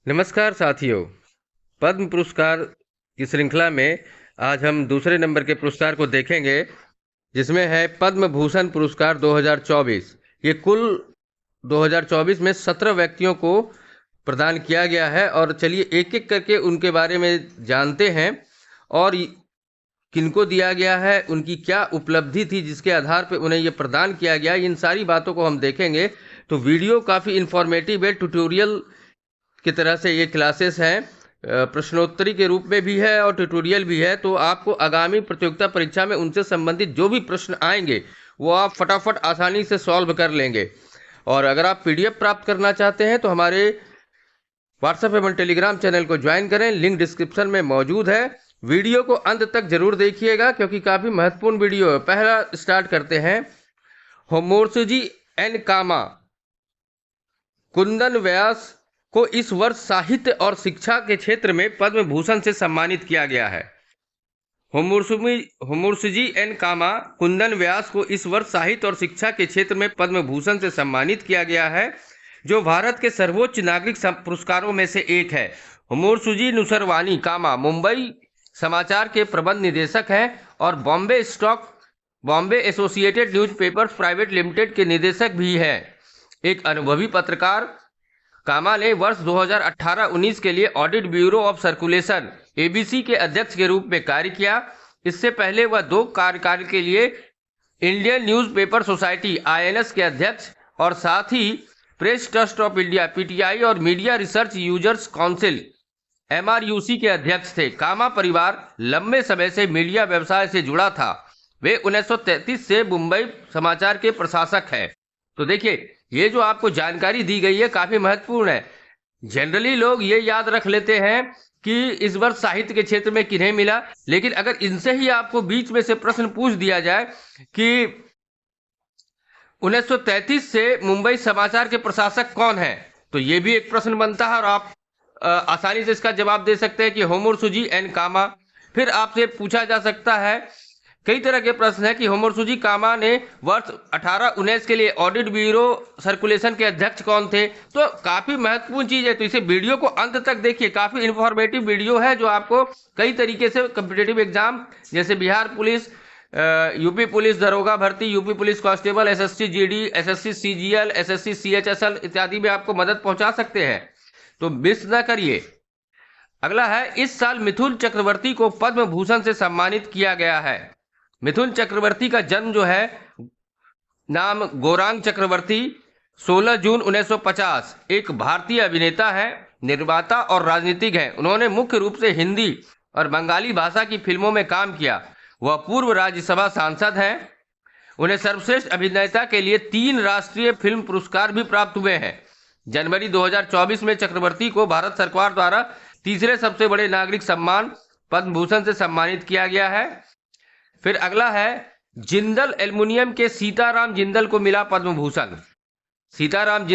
नमस्कार साथियों। पद्म पुरस्कार की श्रृंखला में आज हम दूसरे नंबर के पुरस्कार को देखेंगे, जिसमें है पद्म भूषण पुरस्कार 2024। ये कुल 2024 में 17 व्यक्तियों को प्रदान किया गया है और चलिए एक एक करके उनके बारे में जानते हैं और किनको दिया गया है, उनकी क्या उपलब्धि थी जिसके आधार पर उन्हें ये प्रदान किया गया। इन सारी बातों को हम देखेंगे। तो वीडियो काफ़ी इन्फॉर्मेटिव है, ट्यूटोरियल की तरह से ये क्लासेस हैं, प्रश्नोत्तरी के रूप में भी है और ट्यूटोरियल भी है। तो आपको आगामी प्रतियोगिता परीक्षा में उनसे संबंधित जो भी प्रश्न आएंगे वो आप फटाफट आसानी से सॉल्व कर लेंगे। और अगर आप पीडीएफ प्राप्त करना चाहते हैं तो हमारे व्हाट्सएप एवं टेलीग्राम चैनल को ज्वाइन करें, लिंक डिस्क्रिप्शन में मौजूद है। वीडियो को अंत तक जरूर देखिएगा क्योंकि काफ़ी महत्वपूर्ण वीडियो है। पहला स्टार्ट करते हैं। होमोर्सुजी एन कामा कुंदन व्यास को इस वर्ष साहित्य और शिक्षा के क्षेत्र में पद्म भूषण से सम्मानित किया गया है। होमुर्सुजी एन कामा कुंदन व्यास को इस वर्ष साहित्य और शिक्षा के क्षेत्र में पद्म भूषण से सम्मानित किया गया है, जो भारत के सर्वोच्च नागरिक पुरस्कारों में से एक है। होमुर्सुजी नुसरवानी कामा मुंबई समाचार के प्रबंध निदेशक हैं और Bombay associated newspapers private limited के निदेशक भी हैं। एक अनुभवी पत्रकार, कामा ने वर्ष 2018-19 के लिए audit bureau of circulation ABC के अध्यक्ष के रूप में कार्य किया। इससे पहले वह 2 कार्यकाल के लिए इंडियन न्यूज़पेपर सोसाइटी आईएनएस के अध्यक्ष और साथ ही Press Trust of India PTI और Media Research Users Council MRUC के अध्यक्ष थे। कामा परिवार लंबे समय से मीडिया व्यवसाय से जुड़ा था। वे 1933 से मुंबई समाचार के प्रशासक हैं। तो देखिए, ये जो आपको जानकारी दी गई है काफी महत्वपूर्ण है। जनरली लोग ये याद रख लेते हैं कि इस वर्ष साहित्य के क्षेत्र में किन्हें मिला, लेकिन अगर इनसे ही आपको बीच में से प्रश्न पूछ दिया जाए कि 1933 से मुंबई समाचार के प्रशासक कौन है, तो ये भी एक प्रश्न बनता है और आप आसानी से इसका जवाब दे सकते हैं कि होमुर्सुजी एन कामा। फिर आपसे पूछा जा सकता है, कई तरह के प्रश्न है कि होमुर्सुजी कामा ने वर्ष 18-19 के लिए ऑडिट ब्यूरो सर्कुलेशन के अध्यक्ष कौन थे। तो काफी महत्वपूर्ण चीज है, तो इसे वीडियो को अंत तक देखिए। काफी इंफॉर्मेटिव वीडियो है जो आपको कई तरीके से कॉम्पिटिटिव एग्जाम जैसे बिहार पुलिस, यूपी पुलिस दरोगा भर्ती, UP police constable, SSC GD, SSC CGL, SSC CHSL इत्यादि में आपको मदद पहुंचा सकते हैं। तो मिस न करिए। अगला है, इस साल मिथुन चक्रवर्ती को पद्म भूषण से सम्मानित किया गया है। मिथुन चक्रवर्ती का जन्म जो है, नाम गौरांग चक्रवर्ती, 16 जून 1950, एक भारतीय अभिनेता है, निर्माता और राजनीतिक हैं। उन्होंने मुख्य रूप से हिंदी और बंगाली भाषा की फिल्मों में काम किया। वह पूर्व राज्यसभा सांसद हैं। उन्हें सर्वश्रेष्ठ अभिनेता के लिए 3 राष्ट्रीय फिल्म पुरस्कार भी प्राप्त हुए हैं। जनवरी 2024 में चक्रवर्ती को भारत सरकार द्वारा तीसरे सबसे बड़े नागरिक सम्मान पद्म भूषण से सम्मानित किया गया है। फिर अगला है, जिंदल एल्युमिनियम के सीताराम जिंदल को मिला पद्म भूषण। सीताराम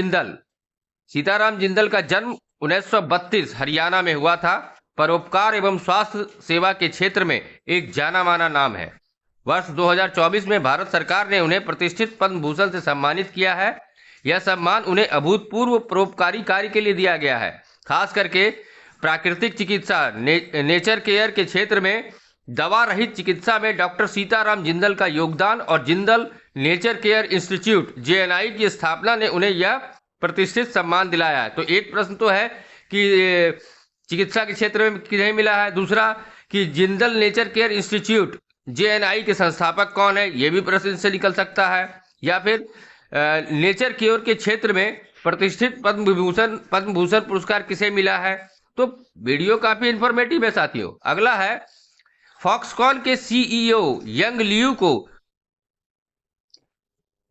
जिंदल का जन्म 1932 हरियाणा में हुआ था। परोपकार एवं स्वास्थ्य सेवा के क्षेत्र में एक जाना माना नाम है। वर्ष 2024 में भारत सरकार ने उन्हें प्रतिष्ठित पद्म भूषण से सम्मानित किया है। यह सम्मान उन्हें अभूतपूर्व परोपकारी कार्य के लिए दिया गया है, खास करके प्राकृतिक चिकित्सा नेचर केयर के क्षेत्र में दवा रहित चिकित्सा में डॉक्टर सीताराम जिंदल का योगदान और जिंदल नेचर केयर इंस्टीट्यूट जेएनआई की स्थापना ने उन्हें यह प्रतिष्ठित सम्मान दिलाया है। तो एक प्रश्न तो है कि चिकित्सा के क्षेत्र में किन्हें मिला है, दूसरा कि जिंदल नेचर केयर इंस्टीट्यूट जेएनआई के संस्थापक कौन है, यह भी प्रश्न से निकल सकता है, या फिर नेचर केयर के क्षेत्र में प्रतिष्ठित पद्म भूषण पुरस्कार किसे मिला है। तो वीडियो काफी इंफॉर्मेटिव है साथियों। अगला है, फॉक्सकॉन के सीईओ यंग लियू को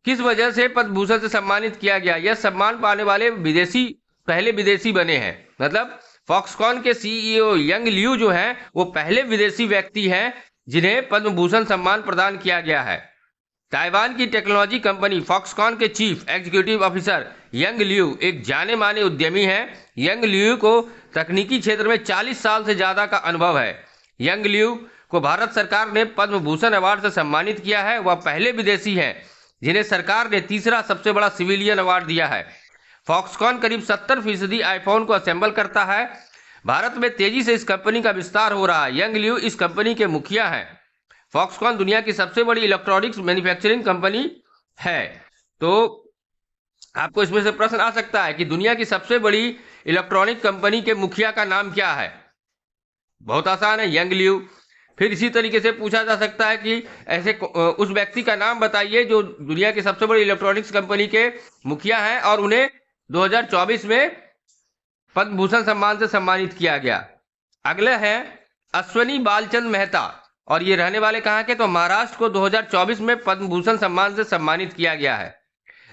किस वजह से पद्म भूषण से सम्मानित किया गया। यह सम्मान पाने वाले पहले विदेशी बने हैं। मतलब फॉक्सकॉन के सीईओ यंग लियू जो हैं वो पहले विदेशी व्यक्ति हैं जिन्हें पद्म भूषण सम्मान प्रदान किया गया है। ताइवान की टेक्नोलॉजी कंपनी फॉक्सकॉन के chief executive officer young Liu एक जाने माने उद्यमी हैं। यंग लियू को तकनीकी क्षेत्र में 40 साल से ज्यादा का अनुभव है। यंग लियू को भारत सरकार ने पद्म भूषण अवार्ड से सम्मानित किया है। वह पहले विदेशी हैं जिन्हें सरकार ने तीसरा सबसे बड़ा सिविलियन अवार्ड दिया है। फॉक्सकॉन करीब 70% आईफोन को असेंबल करता है। भारत में तेजी से इस कंपनी का विस्तार हो रहा है। यंग लियू इस कंपनी के मुखिया हैं। फॉक्सकॉन दुनिया की सबसे बड़ी इलेक्ट्रॉनिक्स मैन्युफैक्चरिंग कंपनी है। तो आपको इसमें से प्रश्न आ सकता है कि दुनिया की सबसे बड़ी इलेक्ट्रॉनिक कंपनी के मुखिया का नाम क्या है? बहुत आसान है, यंग लियू। फिर इसी तरीके से पूछा जा सकता है कि ऐसे उस व्यक्ति का नाम बताइए जो दुनिया की सबसे बड़ी इलेक्ट्रॉनिक्स कंपनी के मुखिया हैं और उन्हें 2024 में पद्म भूषण सम्मान से सम्मानित किया गया। अगले हैं अश्वनी बालचंद मेहता, और ये रहने वाले कहाँ के? तो महाराष्ट्र को 2024 में पद्म भूषण सम्मान से सम्मानित किया गया है।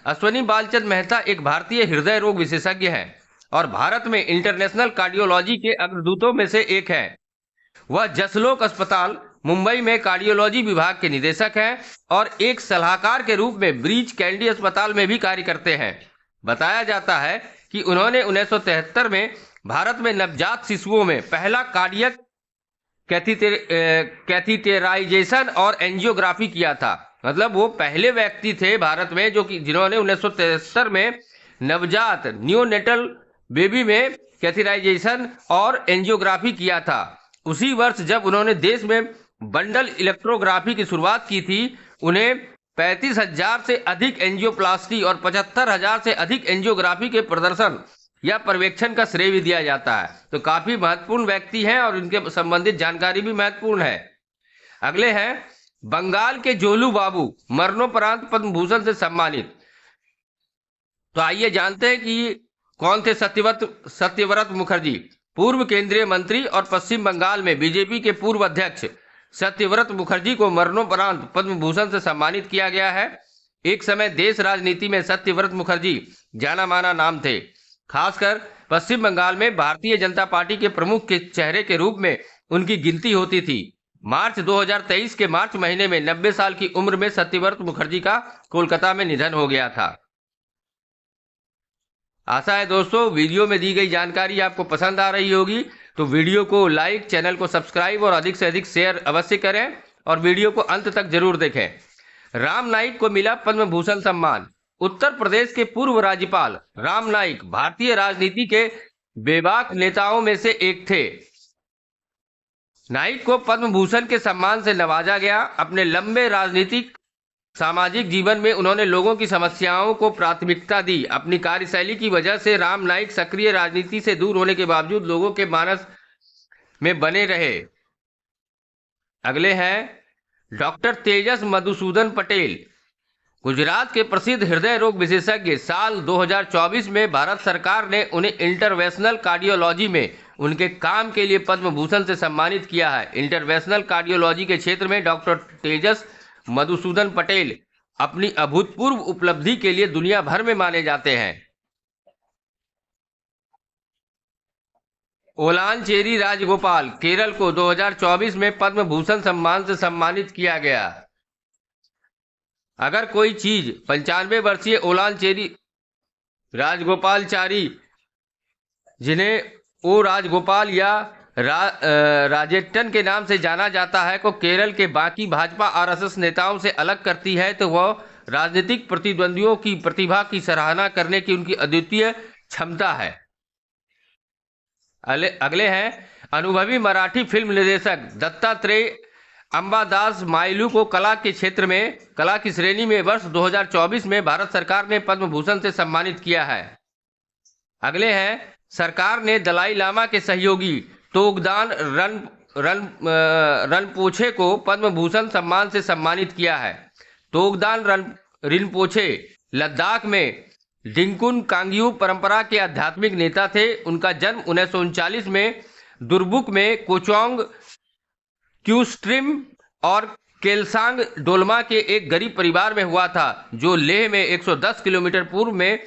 अश्वनी बालचंद मेहता एक भारतीय हृदय रोग विशेषज्ञ हैं और भारत में इंटरनेशनल कार्डियोलॉजी के अग्रदूतों में से एक है। वह जसलोक अस्पताल मुंबई में कार्डियोलॉजी विभाग के निदेशक हैं और एक सलाहकार के रूप में ब्रीच कैंडी अस्पताल में भी कार्य करते हैं। बताया जाता है कि उन्होंने 1973 में भारत में नवजात शिशुओं में पहला कार्डियक कैथीटेराइजेशन और एंजियोग्राफी किया था। मतलब वो पहले व्यक्ति थे भारत में जिन्होंने 1973 में नवजात न्यूनेटल बेबी में कैथीराइजेशन और एंजियोग्राफी किया था। उसी वर्ष जब उन्होंने देश में बंडल इलेक्ट्रोग्राफी की शुरुआत की थी, उन्हें 35,000 से अधिक एंजियोप्लास्टी और 75,000 से अधिक एंजियोग्राफी के प्रदर्शन या पर्यवेक्षण का श्रेय भी दिया जाता है। तो काफी महत्वपूर्ण व्यक्ति हैं और उनके संबंधित जानकारी भी महत्वपूर्ण है। अगले हैं बंगाल के जोलू बाबू, मरणोपरांत पद्म भूषण से सम्मानित। तो आइए जानते हैं कि कौन थे सत्यव्रत मुखर्जी। पूर्व केंद्रीय मंत्री और पश्चिम बंगाल में बीजेपी के पूर्व अध्यक्ष सत्यव्रत मुखर्जी को मरणोपरांत पद्म भूषण से सम्मानित किया गया है। एक समय देश राजनीति में सत्यव्रत मुखर्जी जाना माना नाम थे। खासकर पश्चिम बंगाल में भारतीय जनता पार्टी के प्रमुख के चेहरे के रूप में उनकी गिनती होती थी। मार्च 2023 के मार्च महीने में 90 साल की उम्र में सत्यव्रत मुखर्जी का कोलकाता में निधन हो गया था। आशा है दोस्तों वीडियो में दी गई जानकारी आपको पसंद आ रही होगी। तो वीडियो को लाइक, चैनल को सब्सक्राइब और अधिक से अधिक शेयर अवश्य करें और वीडियो को अंत तक जरूर देखें। राम नाईक को मिला पद्म भूषण सम्मान। उत्तर प्रदेश के पूर्व राज्यपाल राम नाईक भारतीय राजनीति के बेबाक नेताओं में से एक थे। नाईक को पद्म भूषण के सम्मान से नवाजा गया। अपने लंबे राजनीतिक सामाजिक जीवन में उन्होंने लोगों की समस्याओं को प्राथमिकता दी। अपनी कार्यशैली की वजह से राम नाईक सक्रिय राजनीति से दूर होने के बावजूद लोगों के मानस में बने रहे। अगले हैं डॉक्टर तेजस मधुसूदन पटेल, गुजरात के प्रसिद्ध हृदय रोग विशेषज्ञ। साल 2024 में भारत सरकार ने उन्हें इंटरवेंशनल कार्डियोलॉजी में उनके काम के लिए पद्म भूषण से सम्मानित किया है। इंटरवेंशनल कार्डियोलॉजी के क्षेत्र में डॉक्टर तेजस मधुसूदन पटेल अपनी अभूतपूर्व उपलब्धि के लिए दुनिया भर में माने जाते हैं। ओलांचेरी राजगोपाल, केरल को 2024 में पद्म भूषण सम्मान से सम्मानित किया गया। अगर कोई चीज 95 वर्षीय ओलांचेरी राजगोपालचारी, जिन्हें ओ राजगोपाल या राजेट्टन के नाम से जाना जाता है, को केरल के बाकी भाजपा आरएसएस नेताओं से अलग करती है, तो वह राजनीतिक प्रतिद्वंदियों की प्रतिभा की सराहना करने की उनकी अद्वितीय क्षमता है। अगले हैं अनुभवी मराठी फिल्म निर्देशक दत्तात्रेय अंबादास माइलू को कला के क्षेत्र में कला की श्रेणी में वर्ष 2024 में भारत सरकार ने पद्म भूषण से सम्मानित किया है। अगले हैं सरकार ने दलाई लामा के सहयोगी तोगदान रनपोछे को पद्म भूषण सम्मान से सम्मानित किया है। तोगदान रिनपोछे लद्दाख में डिंकुन कांग्यू परंपरा के आध्यात्मिक नेता थे। उनका जन्म 1939 में दुर्बुक में कोचोंग क्यूस्ट्रिम और केलसांग डोलमा के एक गरीब परिवार में हुआ था, जो लेह में 110 किलोमीटर पूर्व में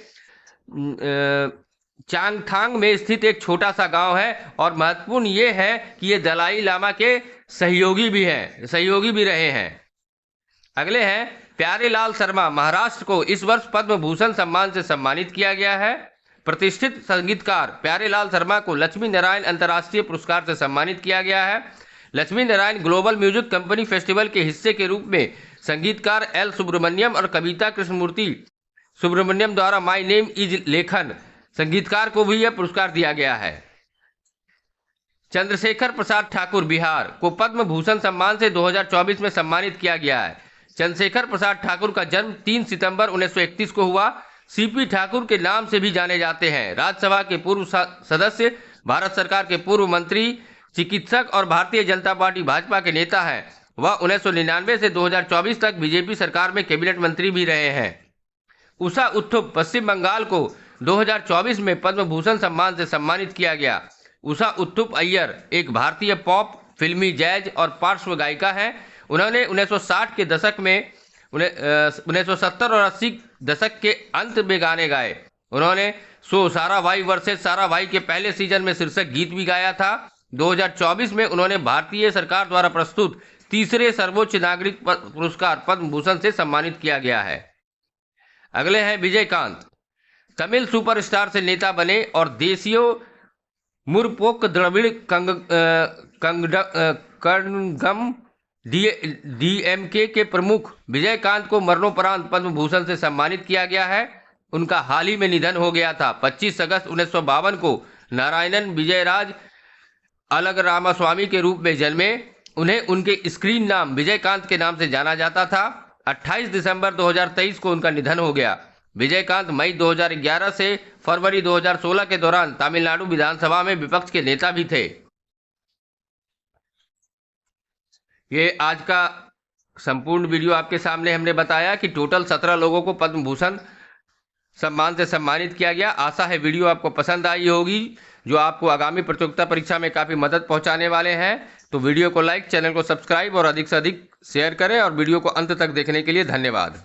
चांगथांग में स्थित एक छोटा सा गांव है। और महत्वपूर्ण ये है कि ये दलाई लामा के सहयोगी भी रहे हैं। अगले हैं प्यारेलाल शर्मा, महाराष्ट्र को इस वर्ष पद्म भूषण सम्मान से सम्मानित किया गया है। प्रतिष्ठित संगीतकार प्यारेलाल शर्मा को लक्ष्मी नारायण अंतर्राष्ट्रीय पुरस्कार से सम्मानित किया गया है। Lakshmi Narayan global music company festival के हिस्से के रूप में संगीतकार एल सुब्रमण्यम और कविता कृष्णमूर्ति सुब्रमण्यम द्वारा माई नेम इज लेखन संगीतकार को भी यह पुरस्कार दिया गया है। चंद्रशेखर प्रसाद ठाकुर बिहार को पद्म भूषण सम्मान से 2024 में सम्मानित किया गया है। चंद्रशेखर प्रसाद ठाकुर का जन्म 3 सितंबर 1931 को हुआ। सीपी ठाकुर के नाम से भी जाने जाते हैं। राज्यसभा के पूर्व सदस्य, भारत सरकार के पूर्व मंत्री, चिकित्सक और भारतीय जनता पार्टी भाजपा के नेता हैं। वह 1999 से 2024 तक बीजेपी सरकार में कैबिनेट मंत्री भी रहे हैं। उषा उत्थुप पश्चिम बंगाल को 2024 में पद्म भूषण सम्मान से सम्मानित किया गया। उषा उत्थुप अय्यर एक भारतीय पॉप, फिल्मी, जैज और पार्श्व गायिका हैं। उन्होंने 1960 के दशक में 1970 और 80 दशक के अंत में गाने गाए। उन्होंने शो सारा भाई वर्सेस सारा भाई के पहले सीजन में शीर्षक गीत भी गाया था। 2024 में उन्होंने भारतीय सरकार द्वारा प्रस्तुत तीसरे सर्वोच्च नागरिक पुरस्कार पद्म भूषण से सम्मानित किया गया है। अगले हैं विजयकांत। तमिल सुपरस्टार से नेता बने और देशियों मुरपोक द्रविड़ कंगम डीएमके के प्रमुख विजयकांत को मरणोपरांत पद्म भूषण से सम्मानित किया गया है। उनका हाल ही में निधन हो गया था। 25 अगस्त 1952 को नारायणन विजयराज अलग रामास्वामी के रूप में जन्मे। उन्हें उनके स्क्रीन नाम विजयकांत के नाम से जाना जाता था। 28 दिसंबर 2023 को उनका निधन हो गया। विजयकांत मई 2011 से फरवरी 2016 के दौरान तमिलनाडु विधानसभा में विपक्ष के नेता भी थे। ये आज का संपूर्ण वीडियो आपके सामने हमने बताया कि टोटल 17 लोगों को पद्म भूषण सम्मान से सम्मानित किया गया। आशा है वीडियो आपको पसंद आई होगी, जो आपको आगामी प्रतियोगिता परीक्षा में काफ़ी मदद पहुंचाने वाले हैं। तो वीडियो को लाइक, चैनल को सब्सक्राइब और अधिक से अधिक शेयर करें और वीडियो को अंत तक देखने के लिए धन्यवाद।